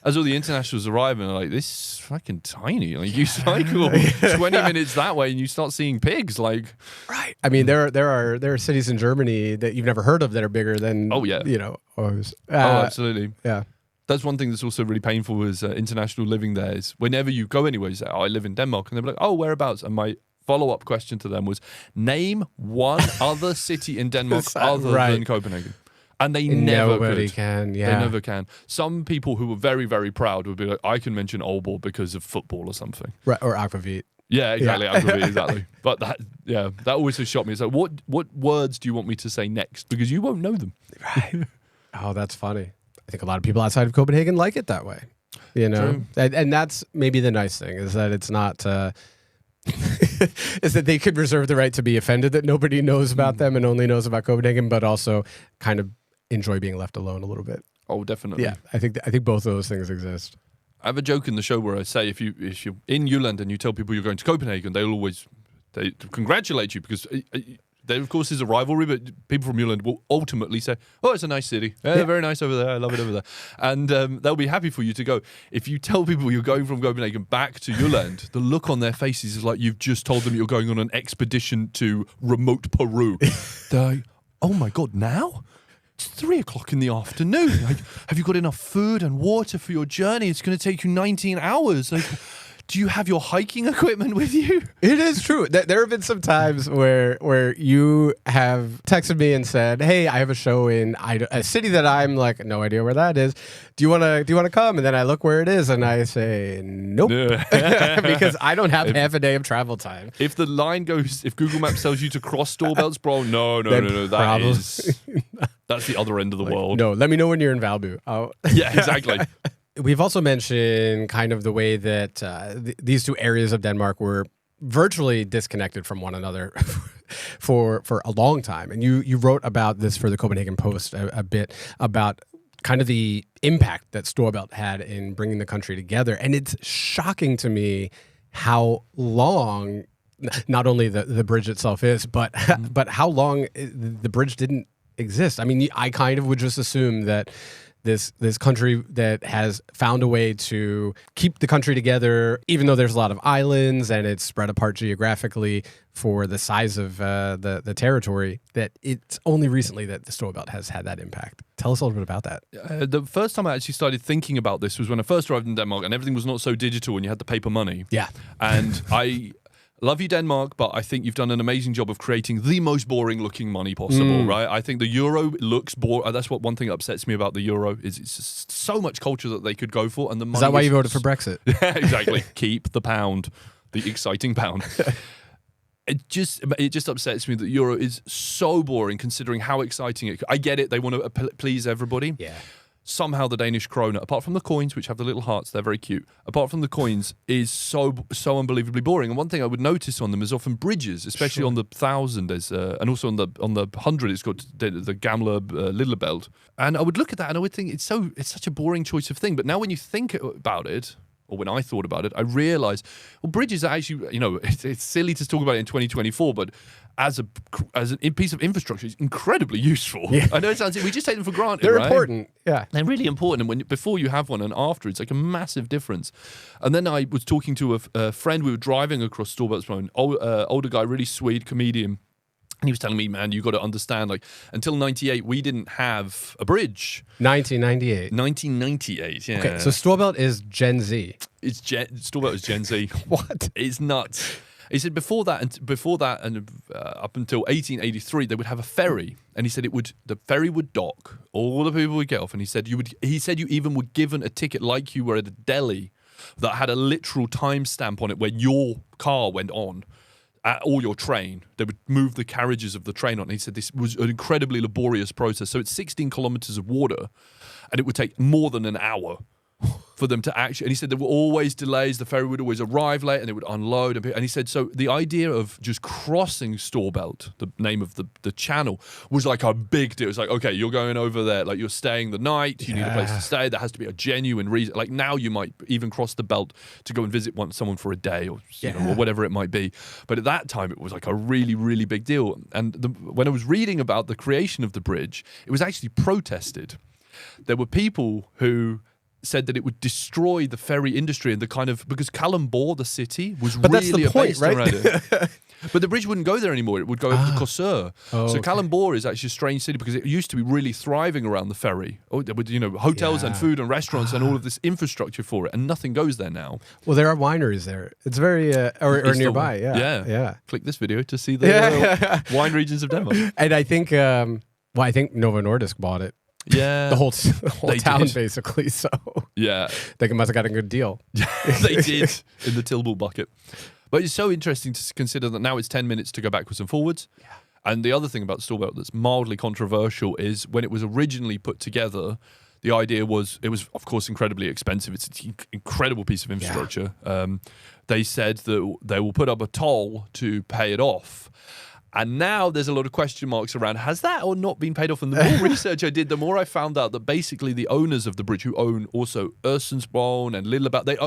As all the internationals arrive, and they're like, this is fucking tiny. Like, you cycle 20 minutes that way and you start seeing pigs. Like, right. I mean, there are cities in Germany that you've never heard of that are bigger than, you know, Aarhus. Absolutely. Yeah. That's one thing that's also really painful as international living there, is whenever you go anywhere, you say, oh, I live in Denmark. And they're like, oh, whereabouts? And my follow-up question to them was, name one other city in Denmark other than Copenhagen. And they Nobody can. They never can. Some people who were very, very proud would be like, I can mention Aalborg because of football or something. Right, or Aquavit. Yeah, exactly. Aquavit, exactly. But that always has shocked me. It's like, what words do you want me to say next? Because you won't know them. Right. Oh, that's funny. I think a lot of people outside of Copenhagen like it that way. You know? And that's maybe the nice thing, is that it's not... is that they could reserve the right to be offended that nobody knows about them and only knows about Copenhagen, but also kind of enjoy being left alone a little bit. Oh, definitely. Yeah, I think both of those things exist. I have a joke in the show where I say if you're in Jutland and you tell people you're going to Copenhagen, they congratulate you, because there of course is a rivalry, but people from Jutland will ultimately say, oh, it's a nice city. Very nice over there. I love it over there. And they'll be happy for you to go. If you tell people you're going from Copenhagen back to Jutland, the look on their faces is like you've just told them you're going on an expedition to remote Peru. They're like, oh my God, now? It's 3 o'clock in the afternoon. Like, have you got enough food and water for your journey? It's going to take you 19 hours. Like, do you have your hiking equipment with you? It is true. There have been some times where you have texted me and said, "Hey, I have a show in a city that I'm like no idea where that is. Do you want to come?" And then I look where it is and I say, "Nope," because I don't have half a day of travel time. If the line goes, if Google Maps tells you to cross Storbelts, bro, no, that's the other end of the world. No, let me know when you're in Valbu. Yeah, exactly. We've also mentioned kind of the way that these two areas of Denmark were virtually disconnected from one another for a long time. And you wrote about this for the Copenhagen Post a bit about kind of the impact that Storebælt had in bringing the country together. And it's shocking to me how long not only the bridge itself is, but how long the bridge didn't exist. I mean, I kind of would just assume that this country that has found a way to keep the country together, even though there's a lot of islands and it's spread apart geographically for the size of the territory, that it's only recently that the Storebælt has had that impact. Tell us a little bit about that. The first time I actually started thinking about this was when I first arrived in Denmark and everything was not so digital and you had the paper money. Yeah. And I love you, Denmark, but I think you've done an amazing job of creating the most boring-looking money possible, right? I think the euro looks boring. That's one thing that upsets me about the euro is it's just so much culture that they could go for, and the money is that why you voted for Brexit? Yeah, exactly. Keep the pound, the exciting pound. It just upsets me that euro is so boring, considering how exciting it. I get it; they want to please everybody. Yeah. Somehow the Danish krone, apart from the coins, which have the little hearts, they're very cute. Apart from the coins, is so unbelievably boring. And one thing I would notice on them is often bridges, especially on the 1,000, and also on the 100. It's got the Gamla Lillebælt. And I would look at that and I would think it's such a boring choice of thing. But now when you think about it, or when I thought about it, I realized, well, bridges are actually, it's silly to talk about it in 2024, but as a piece of infrastructure, it's incredibly useful. Yeah. I know it sounds, we just take them for granted. They're right? important. Yeah. They're really important. And before you have one and after, it's like a massive difference. And then I was talking to a friend. We were driving across Storbæltsbroen, older guy, really sweet comedian. And he was telling me, man, you got to understand, like, until 98, we didn't have a bridge. 1998. 1998, yeah. Okay, so Storebælt is Gen Z. Storebælt is Gen Z. What? It's nuts. He said before that and up until 1883, they would have a ferry, and he said the ferry would dock, all the people would get off, and he said you even were given a ticket like you were at a deli that had a literal timestamp on it where your car went on. Or your train, they would move the carriages of the train on. And he said this was an incredibly laborious process. So it's 16 kilometers of water, and it would take more than an hour for them to actually. And he said there were always delays. The ferry would always arrive late, and it would unload. And he said so the idea of just crossing Storebælt, the name of the channel, was like a big deal. It's like, okay, you're going over there, like you're staying the night. You need a place to stay. There has to be a genuine reason. Like now, you might even cross the belt to go and visit someone for a day or or whatever it might be. But at that time, it was like a really, really big deal. And when I was reading about the creation of the bridge, it was actually protested. There were people who said that it would destroy the ferry industry and because Kalundborg, the city, was really based around it. But the bridge wouldn't go there anymore. It would go over to Korsør. So Kalundborg is actually a strange city because it used to be really thriving around the ferry. There would, hotels and food and restaurants and all of this infrastructure for it, and nothing goes there now. Well, there are wineries there. It's very or nearby. Yeah. Click this video to see the wine regions of Denmark. And I think, I think Novo Nordisk bought it. Yeah, the whole town did. Basically. So yeah, they must have got a good deal. They did in the Tilbury bucket. But it's so interesting to consider that now it's 10 minutes to go backwards and forwards. Yeah. And the other thing about Storebælt that's mildly controversial is when it was originally put together, the idea was it was of course incredibly expensive. It's an incredible piece of infrastructure. Yeah. They said that they will put up a toll to pay it off. And now there's a lot of question marks around, has that or not been paid off? And the more research I did, the more I found out that basically the owners of the bridge, who own also Øresundsbroen and Lillebælt, they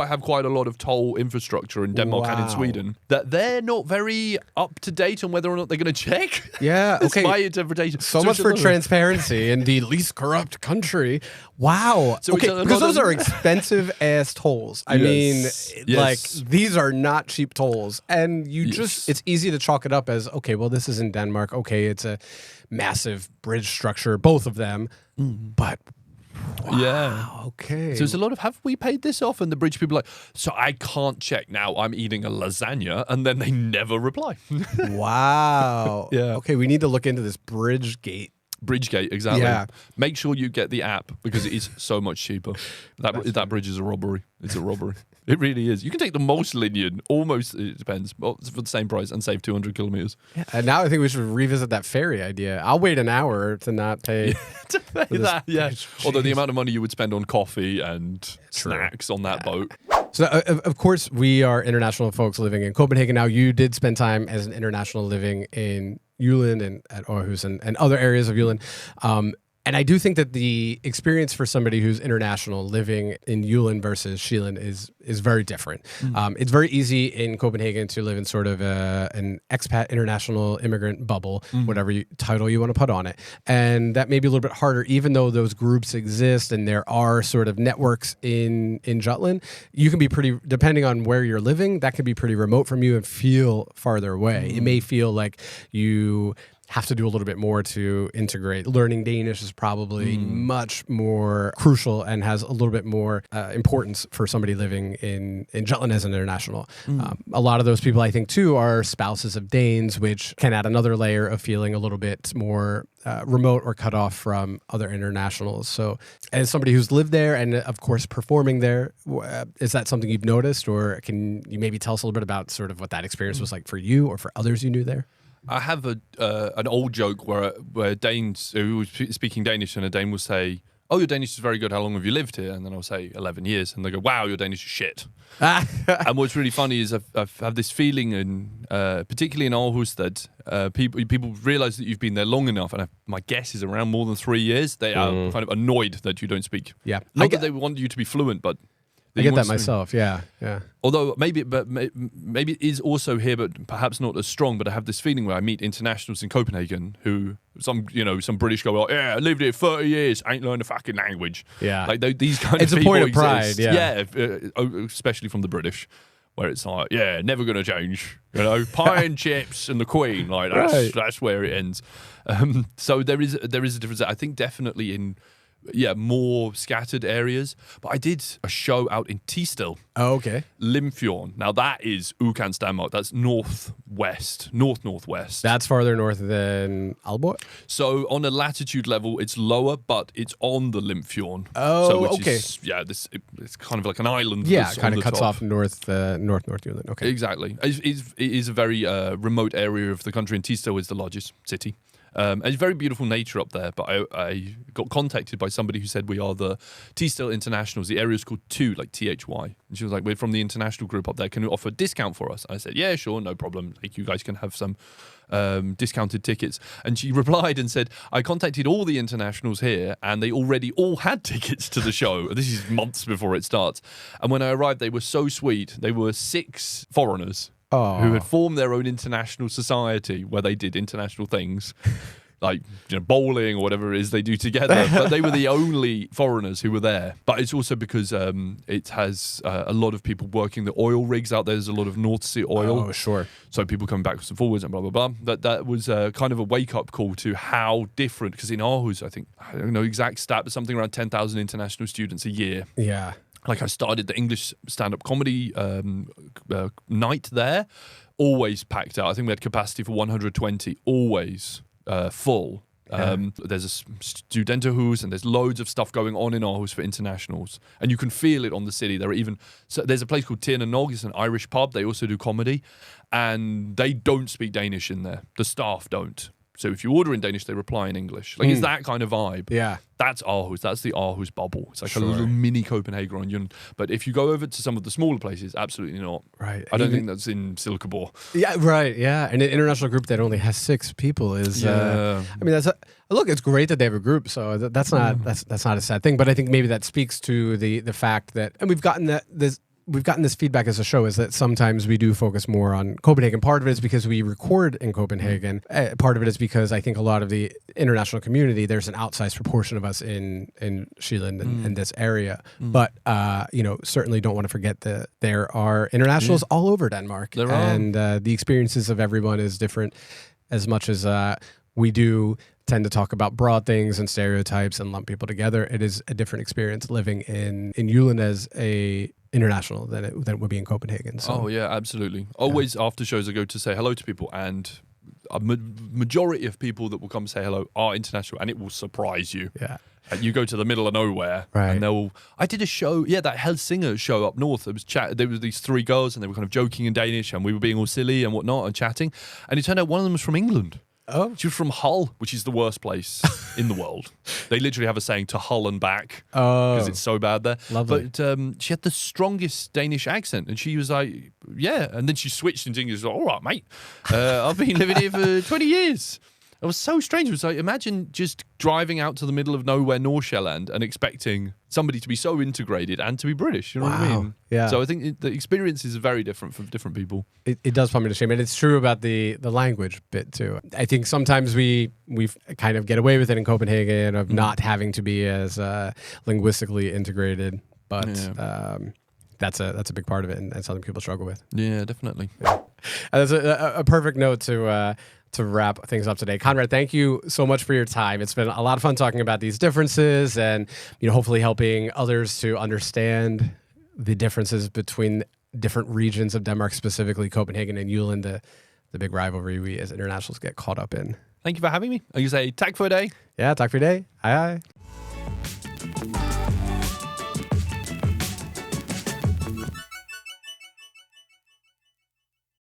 have quite a lot of toll infrastructure in Denmark and in Sweden, that they're not very up to date on whether or not they're going to check. Yeah, okay. That's my interpretation. So much for transparency in the least corrupt country. Wow. So okay, because those are expensive ass tolls. I mean, like, these are not cheap tolls. And it's easy to chalk it up as, okay, well, this is in Denmark. Okay, it's a massive bridge structure, both of them. But wow, Yeah. okay. So there's a lot of, have we paid this off? And the bridge people are like, so I can't check now. I'm eating a lasagna. And then they never reply. Wow. Yeah. Okay, we need to look into this Bridgegate. Bridgegate, exactly. Yeah. Make sure you get the app because it is so much cheaper. That bridge is a robbery. It's a robbery. It really is. You can take the most linear, almost, it depends, for the same price and save 200 kilometers. Yeah. And now I think we should revisit that ferry idea. I'll wait an hour to not pay. To pay that, yeah. bridge. Although the Jeez. amount of money you would spend on coffee and snacks on that boat. So, of course, we are international folks living in Copenhagen. Now, you did spend time as an international living in Jutland and at Aarhus and other areas of Jutland. And I do think that the experience for somebody who's international living in Jutland versus Zealand is very different. It's very easy in Copenhagen to live in sort of an expat international immigrant bubble, whatever title you want to put on it. And that may be a little bit harder, even though those groups exist and there are sort of networks in Jutland. You can be pretty, depending on where you're living, that can be pretty remote from you and feel farther away. It may feel like you have to do a little bit more to integrate. Learning Danish is probably much more crucial and has a little bit more importance for somebody living in Jutland as an international. A lot of those people, I think, too, are spouses of Danes, which can add another layer of feeling a little bit more remote or cut off from other internationals. So as somebody who's lived there and, of course, performing there, is that something you've noticed, or can you maybe tell us a little bit about sort of what that experience was like for you or for others you knew there? I have an old joke where Danes, who was speaking Danish, and a Dane will say, "Oh, your Danish is very good. How long have you lived here?" And then I'll say 11 years, and they go, "Wow, your Danish is shit." And what's really funny is I've had this feeling, particularly in Aarhus, that people realize that you've been there long enough, and my guess is around more than 3 years. They are kind of annoyed that you don't speak. Yeah, not that they want you to be fluent, but I get that myself. Yeah. Although maybe it is also here, but perhaps not as strong. But I have this feeling where I meet internationals in Copenhagen who some British go, "Oh, yeah, I lived here 30 years, ain't learned a fucking language." Yeah, like these kind it's of a people point of exist. pride. Especially from the British, where it's like, "Yeah, never gonna change." Pie and chips and the Queen. Like that's where it ends. So there is a difference. I think definitely in more scattered areas. But I did a show out in Tisted. Oh, okay. Limfjorden. Now that is Udkants Denmark. That's northwest. That's farther north than Aalborg? So on a latitude level, it's lower, but it's on the Limfjorden. Oh, so, okay. It's kind of like an island. Yeah, it kind of cuts off north Jutland. Okay. Exactly. It is a very remote area of the country, and Tisted is the largest city. And it's very beautiful nature up there, but I got contacted by somebody who said we are the Tisted Internationals. The area is called 2, like THY. And she was like, "We're from the international group up there. Can you offer a discount for us?" I said, "Yeah, sure, no problem. Like, you guys can have some discounted tickets." And she replied and said, "I contacted all the internationals here, and they already all had tickets to the show." This is months before it starts. And when I arrived, they were so sweet. They were 6 foreigners who had formed their own international society where they did international things like bowling or whatever it is they do together. But they were the only foreigners who were there. But it's also because it has a lot of people working the oil rigs out there. There's a lot of North Sea oil. Oh, sure. So people coming backwards and forwards and blah, blah, blah. That was kind of a wake-up call to how different, because in Aarhus, I don't know exact stat, but something around 10,000 international students a year. Yeah. Like I started the English stand-up comedy night there, always packed out. I think we had capacity for 120, always full. There's a Studenterhus and there's loads of stuff going on in Aarhus for internationals. And you can feel it on the city. There's a place called Tirna Nog, it's an Irish pub. They also do comedy. And they don't speak Danish in there. The staff don't. So if you order in Danish, they reply in English. Like, it's that kind of vibe. Yeah. That's Aarhus. That's the Aarhus bubble. It's like a little mini Copenhagen on Jutland. But if you go over to some of the smaller places, absolutely not. Right. I don't think that's in Silkeborg. Yeah, right. Yeah. And an international group that only has 6 people is. I mean, look. It's great that they have a group. So that's not a sad thing. But I think maybe that speaks to the fact that, and we've gotten this feedback as a show, is that sometimes we do focus more on Copenhagen. Part of it is because we record in Copenhagen. Part of it is because I think a lot of the international community, there's an outsized proportion of us in Zealand and this area. But, certainly don't want to forget that there are internationals all over Denmark. And the experiences of everyone is different as much as we do tend to talk about broad things and stereotypes and lump people together. It is a different experience living in Jutland as a international than it would be in Copenhagen. So, oh yeah, absolutely. Always after shows I go to say hello to people, and a majority of people that will come say hello are international, and it will surprise you. Yeah. You go to the middle of nowhere, Right. and I did a show, that Helsinger show up north. There was these three girls, and they were kind of joking in Danish, and we were being all silly and whatnot and chatting. And it turned out one of them was from England. Oh. She was from Hull, which is the worst place in the world. They literally have a saying, to Hull and back, because it's so bad there. Lovely. But she had the strongest Danish accent, and she was like, yeah. And then she switched into English. Like, all right, mate. I've been living here for 20 years. It was so strange. It was like, imagine just driving out to the middle of nowhere, Nordsjælland, and expecting somebody to be so integrated and to be British. You know what I mean? Yeah. So I think the experience is very different for different people. It does put me to shame. And it's true about the language bit too. I think sometimes we kind of get away with it in Copenhagen of not having to be as linguistically integrated. But that's a big part of it and something people struggle with. Yeah, definitely. Yeah. And that's a perfect note to wrap things up today. Conrad, thank you so much for your time. It's been a lot of fun talking about these differences and, hopefully helping others to understand the differences between different regions of Denmark, specifically Copenhagen and Jutland, the big rivalry we as internationals get caught up in. Thank you for having me. I can say, tak for i dag. Yeah, tak for i dag. Hej hej.